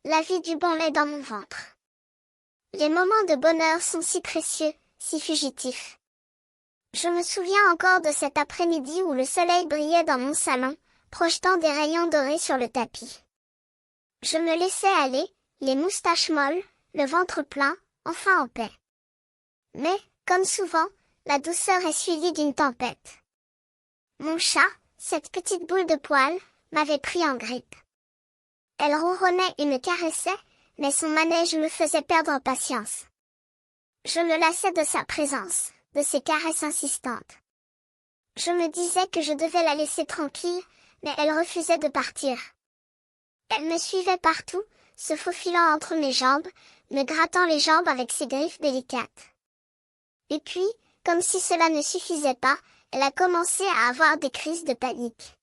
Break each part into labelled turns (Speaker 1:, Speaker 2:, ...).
Speaker 1: La vie du bon lait dans mon ventre. Les moments de bonheur sont si précieux, si fugitifs. Je me souviens encore de cet après-midi où le soleil brillait dans mon salon, projetant des rayons dorés sur le tapis. Je me laissais aller, les moustaches molles, le ventre plein, enfin en paix. Mais, comme souvent, la douceur est suivie d'une tempête. Mon chat, cette petite boule de poils, m'avait pris en grippe. Elle ronronnait et me caressait, mais son manège me faisait perdre patience. Je me lassais de sa présence, de ses caresses insistantes. Je me disais que je devais la laisser tranquille, mais elle refusait de partir. Elle me suivait partout, se faufilant entre mes jambes, me grattant les jambes avec ses griffes délicates. Et puis, comme si cela ne suffisait pas, elle a commencé à avoir des crises de panique.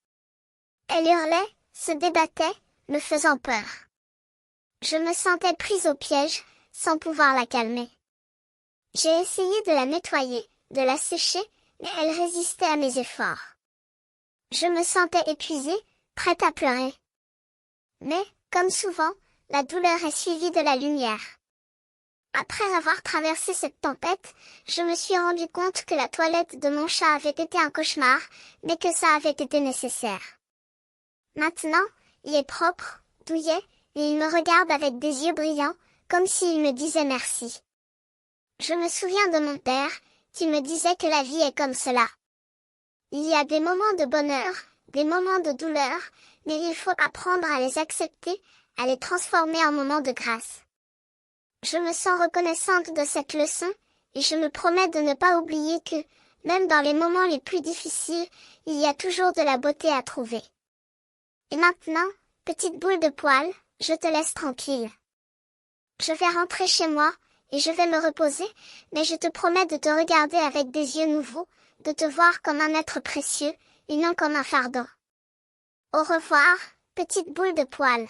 Speaker 1: Elle hurlait, se débattait, me faisant peur. Je me sentais prise au piège, sans pouvoir la calmer. J'ai essayé de la nettoyer, de la sécher, mais elle résistait à mes efforts. Je me sentais épuisée, prête à pleurer. Mais, comme souvent, la douleur est suivie de la lumière. Après avoir traversé cette tempête, je me suis rendu compte que la toilette de mon chat avait été un cauchemar, mais que ça avait été nécessaire. Maintenant, il est propre, douillet, et il me regarde avec des yeux brillants, comme s'il me disait merci. Je me souviens de mon père, qui me disait que la vie est comme cela. Il y a des moments de bonheur, des moments de douleur, mais il faut apprendre à les accepter, à les transformer en moments de grâce. Je me sens reconnaissante de cette leçon, et je me promets de ne pas oublier que, même dans les moments les plus difficiles, il y a toujours de la beauté à trouver. Et maintenant, petite boule de poils, je te laisse tranquille. Je vais rentrer chez moi, et je vais me reposer, mais je te promets de te regarder avec des yeux nouveaux, de te voir comme un être précieux, et non comme un fardeau. Au revoir, petite boule de poils.